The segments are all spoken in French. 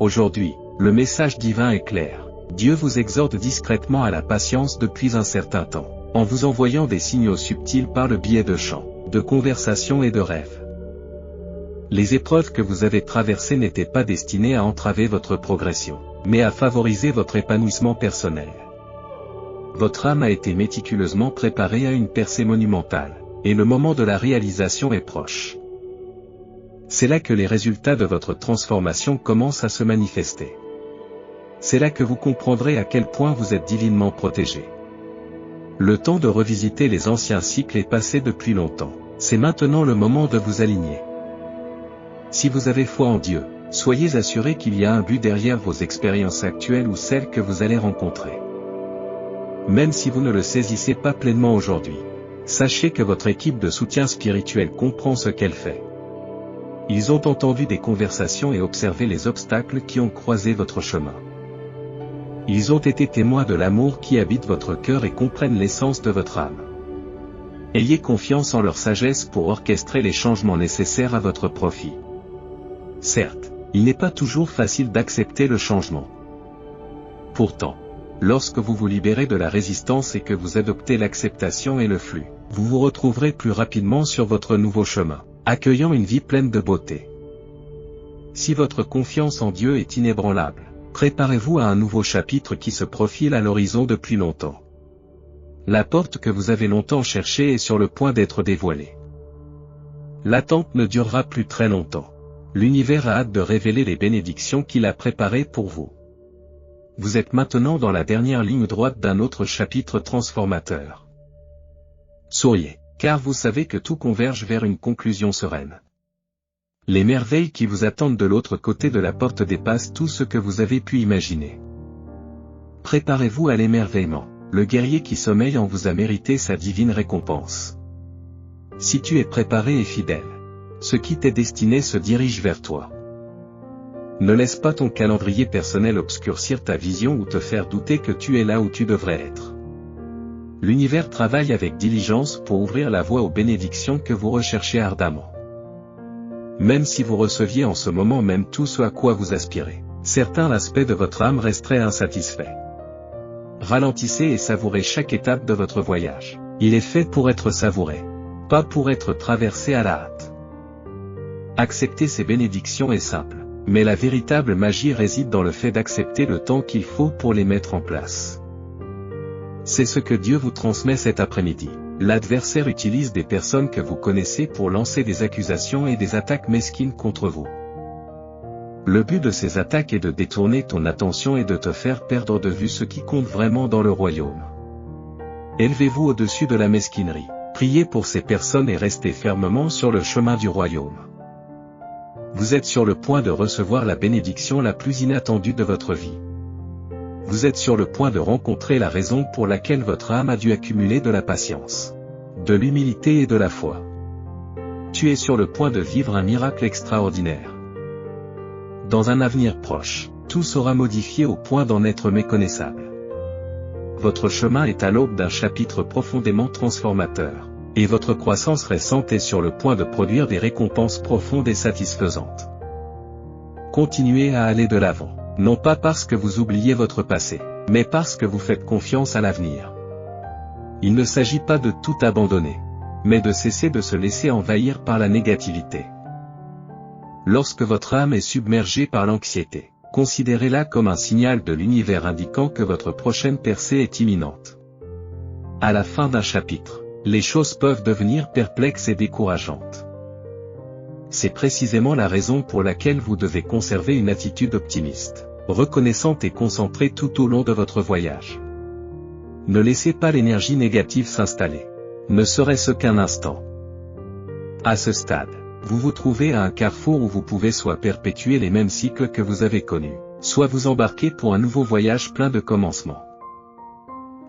Aujourd'hui, le message divin est clair. Dieu vous exhorte discrètement à la patience depuis un certain temps, en vous envoyant des signaux subtils par le biais de chants, de conversations et de rêves. Les épreuves que vous avez traversées n'étaient pas destinées à entraver votre progression, mais à favoriser votre épanouissement personnel. Votre âme a été méticuleusement préparée à une percée monumentale, et le moment de la réalisation est proche. C'est là que les résultats de votre transformation commencent à se manifester. C'est là que vous comprendrez à quel point vous êtes divinement protégé. Le temps de revisiter les anciens cycles est passé depuis longtemps. C'est maintenant le moment de vous aligner. Si vous avez foi en Dieu, soyez assurés qu'il y a un but derrière vos expériences actuelles ou celles que vous allez rencontrer. Même si vous ne le saisissez pas pleinement aujourd'hui, sachez que votre équipe de soutien spirituel comprend ce qu'elle fait. Ils ont entendu des conversations et observé les obstacles qui ont croisé votre chemin. Ils ont été témoins de l'amour qui habite votre cœur et comprennent l'essence de votre âme. Ayez confiance en leur sagesse pour orchestrer les changements nécessaires à votre profit. Certes, il n'est pas toujours facile d'accepter le changement. Pourtant, lorsque vous vous libérez de la résistance et que vous adoptez l'acceptation et le flux, vous vous retrouverez plus rapidement sur votre nouveau chemin, accueillant une vie pleine de beauté. Si votre confiance en Dieu est inébranlable, préparez-vous à un nouveau chapitre qui se profile à l'horizon depuis longtemps. La porte que vous avez longtemps cherchée est sur le point d'être dévoilée. L'attente ne durera plus très longtemps. L'univers a hâte de révéler les bénédictions qu'il a préparées pour vous. Vous êtes maintenant dans la dernière ligne droite d'un autre chapitre transformateur. Souriez, car vous savez que tout converge vers une conclusion sereine. Les merveilles qui vous attendent de l'autre côté de la porte dépassent tout ce que vous avez pu imaginer. Préparez-vous à l'émerveillement. Le guerrier qui sommeille en vous a mérité sa divine récompense. Si tu es préparé et fidèle, ce qui t'est destiné se dirige vers toi. Ne laisse pas ton calendrier personnel obscurcir ta vision ou te faire douter que tu es là où tu devrais être. L'univers travaille avec diligence pour ouvrir la voie aux bénédictions que vous recherchez ardemment. Même si vous receviez en ce moment même tout ce à quoi vous aspirez, certains aspects de votre âme resteraient insatisfaits. Ralentissez et savourez chaque étape de votre voyage. Il est fait pour être savouré, pas pour être traversé à la hâte. Accepter ces bénédictions est simple, mais la véritable magie réside dans le fait d'accepter le temps qu'il faut pour les mettre en place. C'est ce que Dieu vous transmet cet après-midi. L'adversaire utilise des personnes que vous connaissez pour lancer des accusations et des attaques mesquines contre vous. Le but de ces attaques est de détourner ton attention et de te faire perdre de vue ce qui compte vraiment dans le royaume. Élevez-vous au-dessus de la mesquinerie, priez pour ces personnes et restez fermement sur le chemin du royaume. Vous êtes sur le point de recevoir la bénédiction la plus inattendue de votre vie. Vous êtes sur le point de rencontrer la raison pour laquelle votre âme a dû accumuler de la patience, de l'humilité et de la foi. Tu es sur le point de vivre un miracle extraordinaire. Dans un avenir proche, tout sera modifié au point d'en être méconnaissable. Votre chemin est à l'aube d'un chapitre profondément transformateur, et votre croissance récente est sur le point de produire des récompenses profondes et satisfaisantes. Continuez à aller de l'avant, non pas parce que vous oubliez votre passé, mais parce que vous faites confiance à l'avenir. Il ne s'agit pas de tout abandonner, mais de cesser de se laisser envahir par la négativité. Lorsque votre âme est submergée par l'anxiété, considérez-la comme un signal de l'univers indiquant que votre prochaine percée est imminente. À la fin d'un chapitre, les choses peuvent devenir perplexes et décourageantes. C'est précisément la raison pour laquelle vous devez conserver une attitude optimiste, reconnaissante et concentrée tout au long de votre voyage. Ne laissez pas l'énergie négative s'installer, ne serait-ce qu'un instant. À ce stade, vous vous trouvez à un carrefour où vous pouvez soit perpétuer les mêmes cycles que vous avez connus, soit vous embarquer pour un nouveau voyage plein de commencements.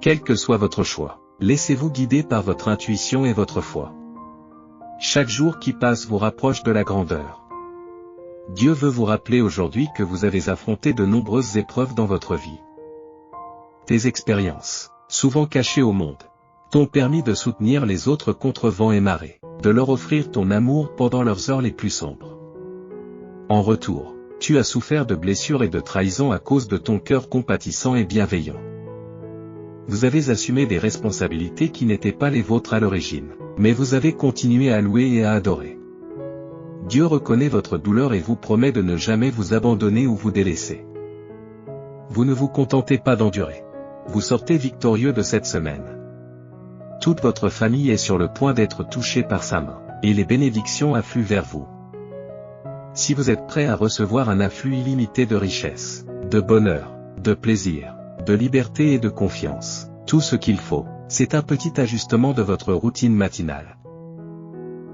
Quel que soit votre choix, laissez-vous guider par votre intuition et votre foi. Chaque jour qui passe vous rapproche de la grandeur. Dieu veut vous rappeler aujourd'hui que vous avez affronté de nombreuses épreuves dans votre vie. Tes expériences, souvent cachées au monde, t'ont permis de soutenir les autres contre vent et marée, de leur offrir ton amour pendant leurs heures les plus sombres. En retour, Tu as souffert de blessures et de trahisons à cause de ton cœur compatissant et bienveillant. Vous avez assumé des responsabilités qui n'étaient pas les vôtres à l'origine, mais vous avez continué à louer et à adorer. Dieu reconnaît votre douleur et vous promet de ne jamais vous abandonner ou vous délaisser. Vous ne vous contentez pas d'endurer. Vous sortez victorieux de cette semaine. Toute votre famille est sur le point d'être touchée par sa main, et les bénédictions affluent vers vous. Si vous êtes prêt à recevoir un afflux illimité de richesse, de bonheur, de plaisir, de liberté et de confiance, tout ce qu'il faut, c'est un petit ajustement de votre routine matinale.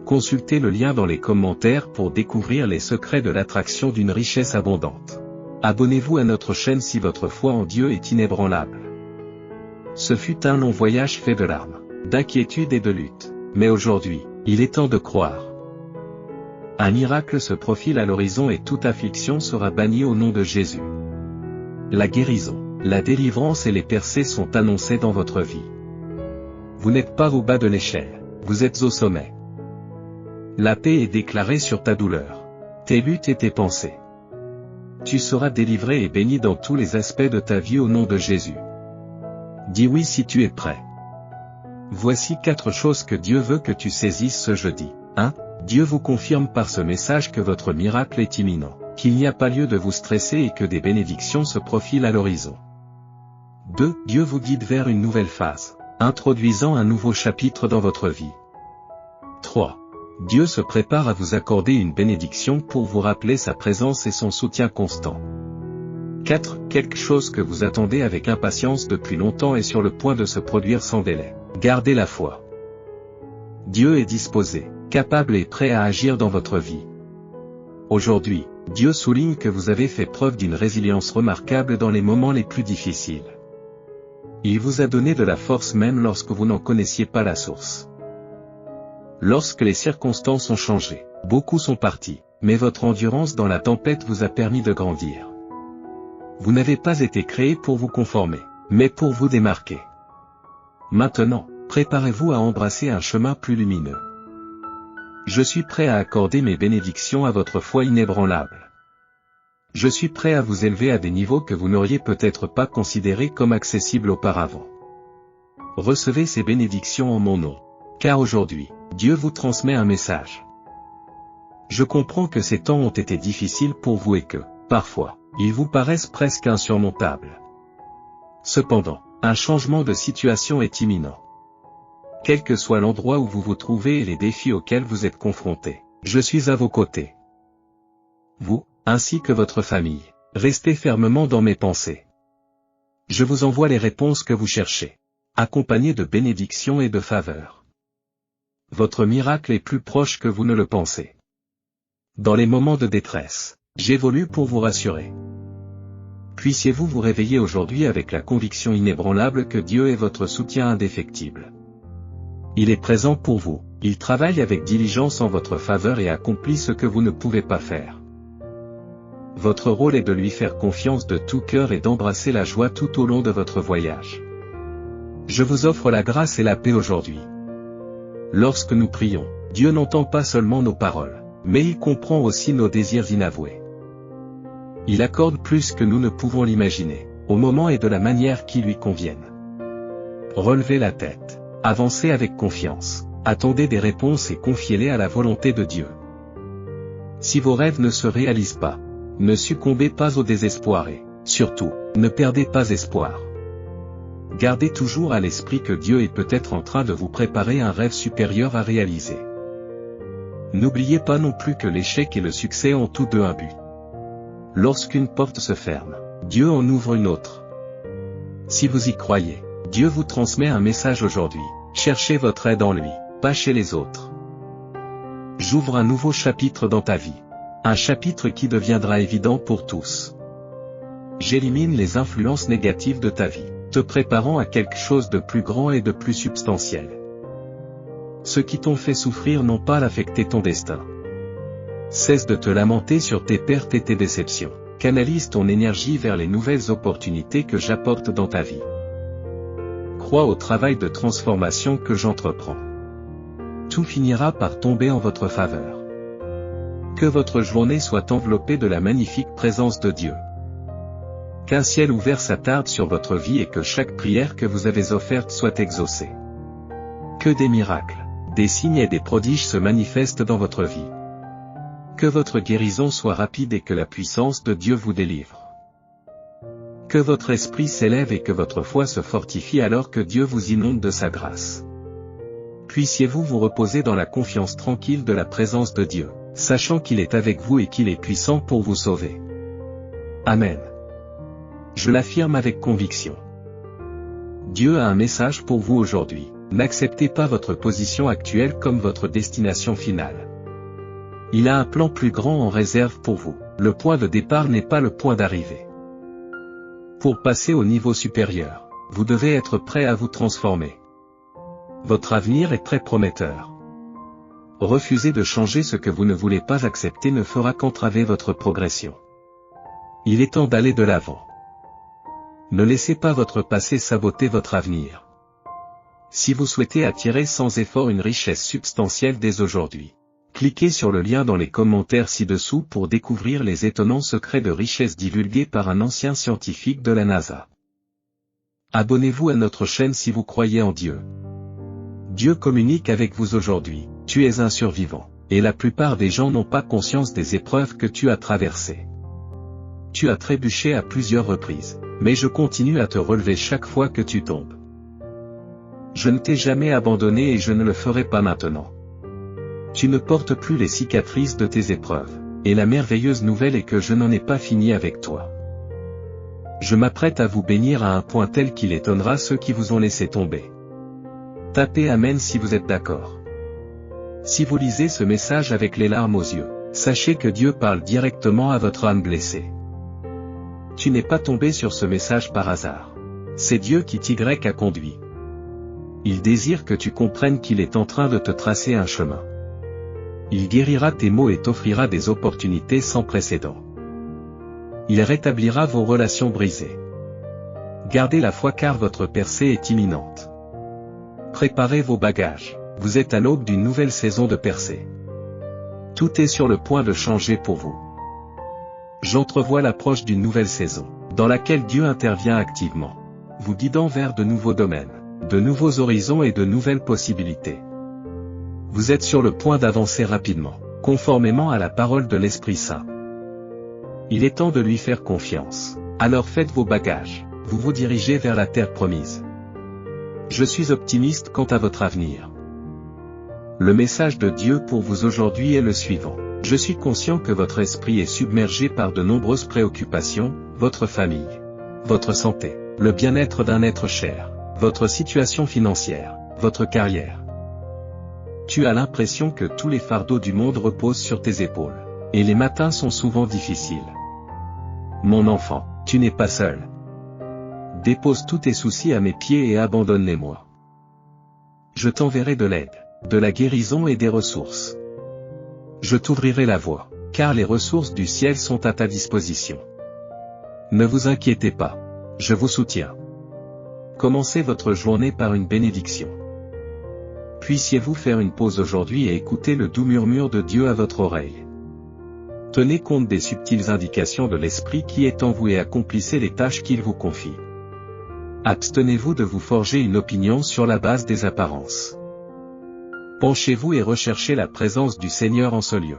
Consultez le lien dans les commentaires pour découvrir les secrets de l'attraction d'une richesse abondante. Abonnez-vous à notre chaîne si votre foi en Dieu est inébranlable. Ce fut un long voyage fait de larmes, d'inquiétude et de lutte, mais aujourd'hui, il est temps de croire. Un miracle se profile à l'horizon et toute affliction sera bannie au nom de Jésus. La guérison, la délivrance et les percées sont annoncées dans votre vie. Vous n'êtes pas au bas de l'échelle, vous êtes au sommet. La paix est déclarée sur ta douleur, tes luttes et tes pensées. Tu seras délivré et béni dans tous les aspects de ta vie au nom de Jésus. Dis oui si tu es prêt. Voici 4 choses que Dieu veut que tu saisisses ce jeudi. 1. Dieu vous confirme par ce message que votre miracle est imminent, qu'il n'y a pas lieu de vous stresser et que des bénédictions se profilent à l'horizon. 2. Dieu vous guide vers une nouvelle phase, introduisant un nouveau chapitre dans votre vie. 3. Dieu se prépare à vous accorder une bénédiction pour vous rappeler sa présence et son soutien constant. 4. Quelque chose que vous attendez avec impatience depuis longtemps est sur le point de se produire sans délai. Gardez la foi. Dieu est disposé, capable et prêt à agir dans votre vie. Aujourd'hui, Dieu souligne que vous avez fait preuve d'une résilience remarquable dans les moments les plus difficiles. Il vous a donné de la force même lorsque vous n'en connaissiez pas la source. Lorsque les circonstances ont changé, beaucoup sont partis, mais votre endurance dans la tempête vous a permis de grandir. Vous n'avez pas été créé pour vous conformer, mais pour vous démarquer. Maintenant, préparez-vous à embrasser un chemin plus lumineux. Je suis prêt à accorder mes bénédictions à votre foi inébranlable. Je suis prêt à vous élever à des niveaux que vous n'auriez peut-être pas considérés comme accessibles auparavant. Recevez ces bénédictions en mon nom. Car aujourd'hui, Dieu vous transmet un message. Je comprends que ces temps ont été difficiles pour vous et que, parfois, ils vous paraissent presque insurmontables. Cependant, un changement de situation est imminent. Quel que soit l'endroit où vous vous trouvez et les défis auxquels vous êtes confrontés, je suis à vos côtés. Vous, ainsi que votre famille, restez fermement dans mes pensées. Je vous envoie les réponses que vous cherchez, accompagnées de bénédictions et de faveurs. Votre miracle est plus proche que vous ne le pensez. Dans les moments de détresse, j'évolue pour vous rassurer. Puissiez-vous vous réveiller aujourd'hui avec la conviction inébranlable que Dieu est votre soutien indéfectible. Il est présent pour vous, il travaille avec diligence en votre faveur et accomplit ce que vous ne pouvez pas faire. Votre rôle est de lui faire confiance de tout cœur et d'embrasser la joie tout au long de votre voyage. Je vous offre la grâce et la paix aujourd'hui. Lorsque nous prions, Dieu n'entend pas seulement nos paroles, mais il comprend aussi nos désirs inavoués. Il accorde plus que nous ne pouvons l'imaginer, au moment et de la manière qui lui conviennent. Relevez la tête, avancez avec confiance, attendez des réponses et confiez-les à la volonté de Dieu. Si vos rêves ne se réalisent pas, ne succombez pas au désespoir et, surtout, ne perdez pas espoir. Gardez toujours à l'esprit que Dieu est peut-être en train de vous préparer un rêve supérieur à réaliser. N'oubliez pas non plus que l'échec et le succès ont tous deux un but. Lorsqu'une porte se ferme, Dieu en ouvre une autre. Si vous y croyez, Dieu vous transmet un message aujourd'hui. Cherchez votre aide en lui, pas chez les autres. J'ouvre un nouveau chapitre dans ta vie. Un chapitre qui deviendra évident pour tous. J'élimine les influences négatives de ta vie, te préparant à quelque chose de plus grand et de plus substantiel. Ceux qui t'ont fait souffrir n'ont pas affecté ton destin. Cesse de te lamenter sur tes pertes et tes déceptions. Canalise ton énergie vers les nouvelles opportunités que j'apporte dans ta vie. Crois au travail de transformation que j'entreprends. Tout finira par tomber en votre faveur. Que votre journée soit enveloppée de la magnifique présence de Dieu. Qu'un ciel ouvert s'attarde sur votre vie et que chaque prière que vous avez offerte soit exaucée. Que des miracles, des signes et des prodiges se manifestent dans votre vie. Que votre guérison soit rapide et que la puissance de Dieu vous délivre. Que votre esprit s'élève et que votre foi se fortifie alors que Dieu vous inonde de sa grâce. Puissiez-vous vous reposer dans la confiance tranquille de la présence de Dieu, sachant qu'il est avec vous et qu'il est puissant pour vous sauver. Amen. Je l'affirme avec conviction. Dieu a un message pour vous aujourd'hui. N'acceptez pas votre position actuelle comme votre destination finale. Il a un plan plus grand en réserve pour vous. Le point de départ n'est pas le point d'arrivée. Pour passer au niveau supérieur, vous devez être prêt à vous transformer. Votre avenir est très prometteur. Refuser de changer ce que vous ne voulez pas accepter ne fera qu'entraver votre progression. Il est temps d'aller de l'avant. Ne laissez pas votre passé saboter votre avenir. Si vous souhaitez attirer sans effort une richesse substantielle dès aujourd'hui, cliquez sur le lien dans les commentaires ci-dessous pour découvrir les étonnants secrets de richesse divulgués par un ancien scientifique de la NASA. Abonnez-vous à notre chaîne si vous croyez en Dieu. Dieu communique avec vous aujourd'hui. Tu es un survivant, et la plupart des gens n'ont pas conscience des épreuves que tu as traversées. Tu as trébuché à plusieurs reprises, mais je continue à te relever chaque fois que tu tombes. Je ne t'ai jamais abandonné et je ne le ferai pas maintenant. Tu ne portes plus les cicatrices de tes épreuves, et la merveilleuse nouvelle est que je n'en ai pas fini avec toi. Je m'apprête à vous bénir à un point tel qu'il étonnera ceux qui vous ont laissé tomber. Tapez Amen si vous êtes d'accord. Si vous lisez ce message avec les larmes aux yeux, sachez que Dieu parle directement à votre âme blessée. Tu n'es pas tombé sur ce message par hasard. C'est Dieu qui t'y a conduit. Il désire que tu comprennes qu'il est en train de te tracer un chemin. Il guérira tes maux et t'offrira des opportunités sans précédent. Il rétablira vos relations brisées. Gardez la foi car votre percée est imminente. Préparez vos bagages. Vous êtes à l'aube d'une nouvelle saison de percée. Tout est sur le point de changer pour vous. J'entrevois l'approche d'une nouvelle saison, dans laquelle Dieu intervient activement, vous guidant vers de nouveaux domaines, de nouveaux horizons et de nouvelles possibilités. Vous êtes sur le point d'avancer rapidement, conformément à la parole de l'Esprit Saint. Il est temps de lui faire confiance. Alors faites vos bagages, vous vous dirigez vers la terre promise. Je suis optimiste quant à votre avenir. Le message de Dieu pour vous aujourd'hui est le suivant. Je suis conscient que votre esprit est submergé par de nombreuses préoccupations, votre famille, votre santé, le bien-être d'un être cher, votre situation financière, votre carrière. Tu as l'impression que tous les fardeaux du monde reposent sur tes épaules, et les matins sont souvent difficiles. Mon enfant, tu n'es pas seul. Dépose tous tes soucis à mes pieds et abandonne-les-moi. Je t'enverrai de l'aide, de la guérison et des ressources. Je t'ouvrirai la voie, car les ressources du ciel sont à ta disposition. Ne vous inquiétez pas, je vous soutiens. Commencez votre journée par une bénédiction. Puissiez-vous faire une pause aujourd'hui et écouter le doux murmure de Dieu à votre oreille. Tenez compte des subtiles indications de l'Esprit qui est en vous et accomplissez les tâches qu'il vous confie. Abstenez-vous de vous forger une opinion sur la base des apparences. Penchez-vous et recherchez la présence du Seigneur en ce lieu,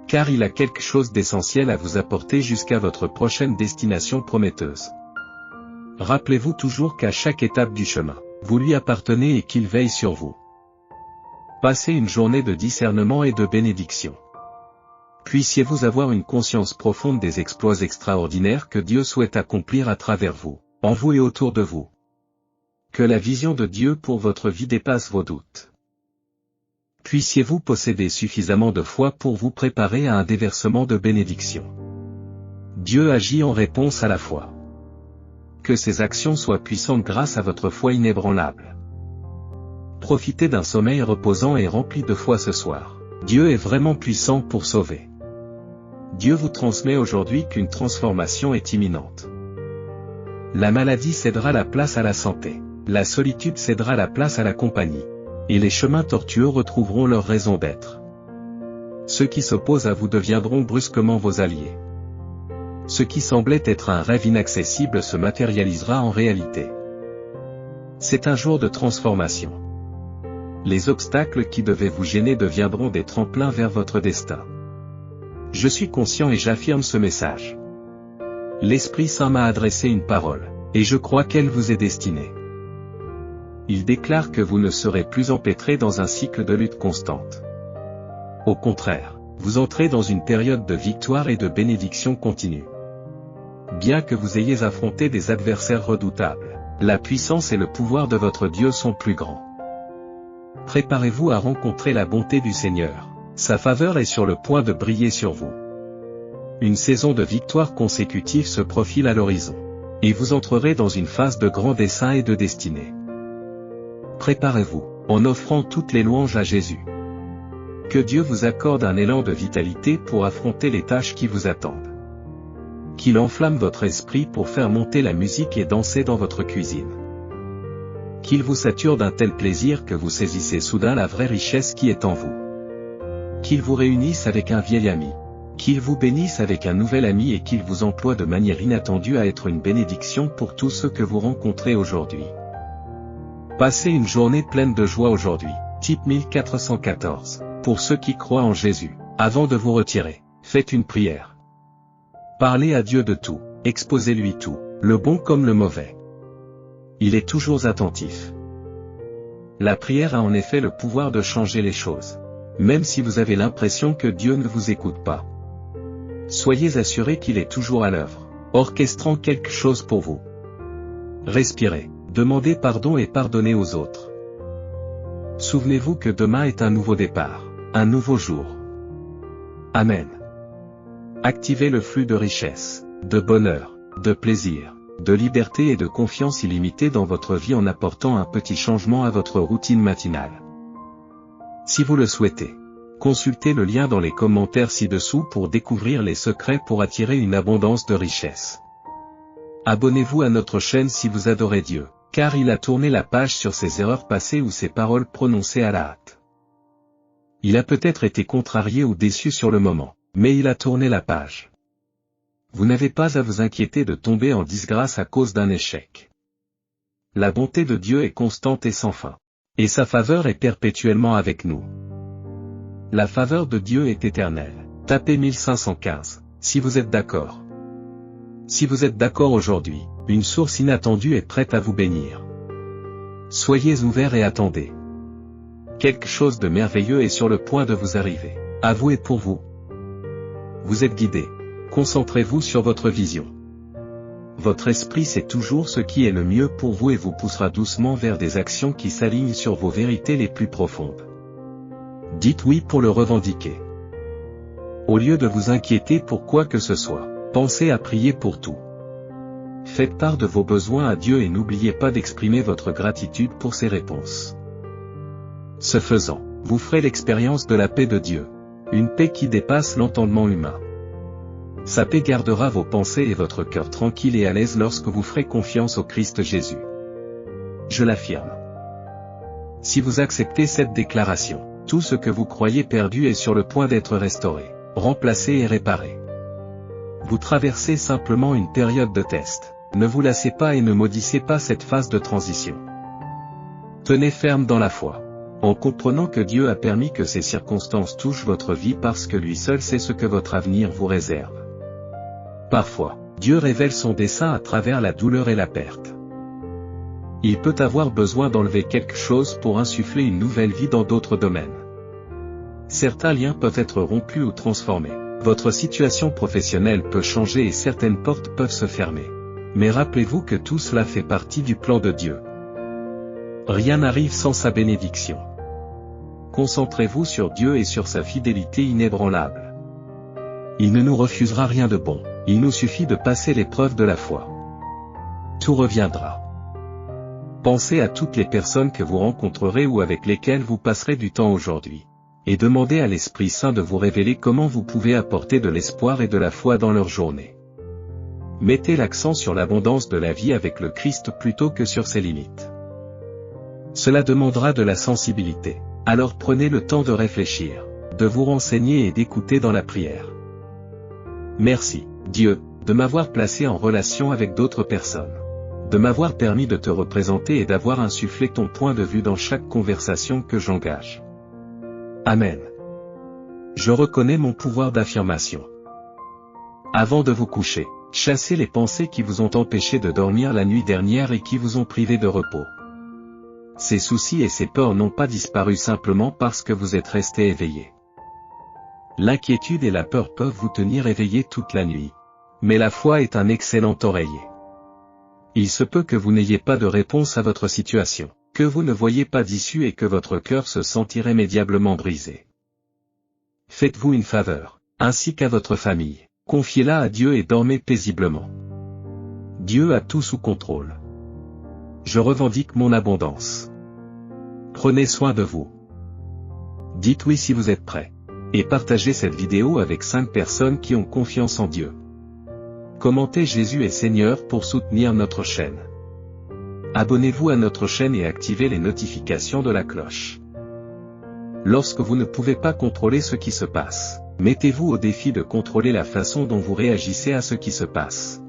car il a quelque chose d'essentiel à vous apporter jusqu'à votre prochaine destination prometteuse. Rappelez-vous toujours qu'à chaque étape du chemin, vous lui appartenez et qu'il veille sur vous. Passez une journée de discernement et de bénédiction. Puissiez-vous avoir une conscience profonde des exploits extraordinaires que Dieu souhaite accomplir à travers vous, en vous et autour de vous. Que la vision de Dieu pour votre vie dépasse vos doutes. Puissiez-vous posséder suffisamment de foi pour vous préparer à un déversement de bénédiction. Dieu agit en réponse à la foi. Que ses actions soient puissantes grâce à votre foi inébranlable. Profitez d'un sommeil reposant et rempli de foi ce soir. Dieu est vraiment puissant pour sauver. Dieu vous transmet aujourd'hui qu'une transformation est imminente. La maladie cédera la place à la santé. La solitude cédera la place à la compagnie. Et les chemins tortueux retrouveront leur raison d'être. Ceux qui s'opposent à vous deviendront brusquement vos alliés. Ce qui semblait être un rêve inaccessible se matérialisera en réalité. C'est un jour de transformation. Les obstacles qui devaient vous gêner deviendront des tremplins vers votre destin. Je suis conscient et j'affirme ce message. L'Esprit Saint m'a adressé une parole, et je crois qu'elle vous est destinée. Il déclare que vous ne serez plus empêtrés dans un cycle de lutte constante. Au contraire, vous entrez dans une période de victoire et de bénédiction continue. Bien que vous ayez affronté des adversaires redoutables, la puissance et le pouvoir de votre Dieu sont plus grands. Préparez-vous à rencontrer la bonté du Seigneur. Sa faveur est sur le point de briller sur vous. Une saison de victoires consécutives se profile à l'horizon. Et vous entrerez dans une phase de grand dessein et de destinée. Préparez-vous, en offrant toutes les louanges à Jésus. Que Dieu vous accorde un élan de vitalité pour affronter les tâches qui vous attendent. Qu'il enflamme votre esprit pour faire monter la musique et danser dans votre cuisine. Qu'il vous sature d'un tel plaisir que vous saisissez soudain la vraie richesse qui est en vous. Qu'il vous réunisse avec un vieil ami. Qu'il vous bénisse avec un nouvel ami et qu'il vous emploie de manière inattendue à être une bénédiction pour tous ceux que vous rencontrez aujourd'hui. Passez une journée pleine de joie aujourd'hui. Type 1414. Pour ceux qui croient en Jésus, avant de vous retirer, faites une prière. Parlez à Dieu de tout, exposez-lui tout, le bon comme le mauvais. Il est toujours attentif. La prière a en effet le pouvoir de changer les choses. Même si vous avez l'impression que Dieu ne vous écoute pas. Soyez assurés qu'il est toujours à l'œuvre, orchestrant quelque chose pour vous. Respirez, demandez pardon et pardonnez aux autres. Souvenez-vous que demain est un nouveau départ, un nouveau jour. Amen. Activez le flux de richesse, de bonheur, de plaisir, de liberté et de confiance illimitée dans votre vie en apportant un petit changement à votre routine matinale. Si vous le souhaitez, consultez le lien dans les commentaires ci-dessous pour découvrir les secrets pour attirer une abondance de richesse. Abonnez-vous à notre chaîne si vous adorez Dieu, car il a tourné la page sur ses erreurs passées ou ses paroles prononcées à la hâte. Il a peut-être été contrarié ou déçu sur le moment, mais il a tourné la page. Vous n'avez pas à vous inquiéter de tomber en disgrâce à cause d'un échec. La bonté de Dieu est constante et sans fin. Et sa faveur est perpétuellement avec nous. La faveur de Dieu est éternelle. Tapez 1515, si vous êtes d'accord. Si vous êtes d'accord aujourd'hui, une source inattendue est prête à vous bénir. Soyez ouverts et attendez. Quelque chose de merveilleux est sur le point de vous arriver. À vous et pour vous. Vous êtes guidés. Concentrez-vous sur votre vision. Votre esprit sait toujours ce qui est le mieux pour vous et vous poussera doucement vers des actions qui s'alignent sur vos vérités les plus profondes. Dites oui pour le revendiquer. Au lieu de vous inquiéter pour quoi que ce soit, pensez à prier pour tout. Faites part de vos besoins à Dieu et n'oubliez pas d'exprimer votre gratitude pour ses réponses. Ce faisant, vous ferez l'expérience de la paix de Dieu, une paix qui dépasse l'entendement humain. Sa paix gardera vos pensées et votre cœur tranquille et à l'aise lorsque vous ferez confiance au Christ Jésus. Je l'affirme. Si vous acceptez cette déclaration, tout ce que vous croyez perdu est sur le point d'être restauré, remplacé et réparé. Vous traversez simplement une période de test. Ne vous lassez pas et ne maudissez pas cette phase de transition. Tenez ferme dans la foi, en comprenant que Dieu a permis que ces circonstances touchent votre vie parce que lui seul sait ce que votre avenir vous réserve. Parfois, Dieu révèle son dessein à travers la douleur et la perte. Il peut avoir besoin d'enlever quelque chose pour insuffler une nouvelle vie dans d'autres domaines. Certains liens peuvent être rompus ou transformés. Votre situation professionnelle peut changer et certaines portes peuvent se fermer. Mais rappelez-vous que tout cela fait partie du plan de Dieu. Rien n'arrive sans sa bénédiction. Concentrez-vous sur Dieu et sur sa fidélité inébranlable. Il ne nous refusera rien de bon. Il nous suffit de passer l'épreuve de la foi. Tout reviendra. Pensez à toutes les personnes que vous rencontrerez ou avec lesquelles vous passerez du temps aujourd'hui. Et demandez à l'Esprit Saint de vous révéler comment vous pouvez apporter de l'espoir et de la foi dans leur journée. Mettez l'accent sur l'abondance de la vie avec le Christ plutôt que sur ses limites. Cela demandera de la sensibilité. Alors prenez le temps de réfléchir, de vous renseigner et d'écouter dans la prière. Merci, Dieu, de m'avoir placé en relation avec d'autres personnes. De m'avoir permis de te représenter et d'avoir insufflé ton point de vue dans chaque conversation que j'engage. Amen. Je reconnais mon pouvoir d'affirmation. Avant de vous coucher, chassez les pensées qui vous ont empêché de dormir la nuit dernière et qui vous ont privé de repos. Ces soucis et ces peurs n'ont pas disparu simplement parce que vous êtes resté éveillé. L'inquiétude et la peur peuvent vous tenir éveillé toute la nuit. Mais la foi est un excellent oreiller. Il se peut que vous n'ayez pas de réponse à votre situation, que vous ne voyez pas d'issue et que votre cœur se sent irrémédiablement brisé. Faites-vous une faveur, ainsi qu'à votre famille, confiez-la à Dieu et dormez paisiblement. Dieu a tout sous contrôle. Je revendique mon abondance. Prenez soin de vous. Dites oui si vous êtes prêt. Et partagez cette vidéo avec 5 personnes qui ont confiance en Dieu. Commentez Jésus est Seigneur pour soutenir notre chaîne. Abonnez-vous à notre chaîne et activez les notifications de la cloche. Lorsque vous ne pouvez pas contrôler ce qui se passe, mettez-vous au défi de contrôler la façon dont vous réagissez à ce qui se passe.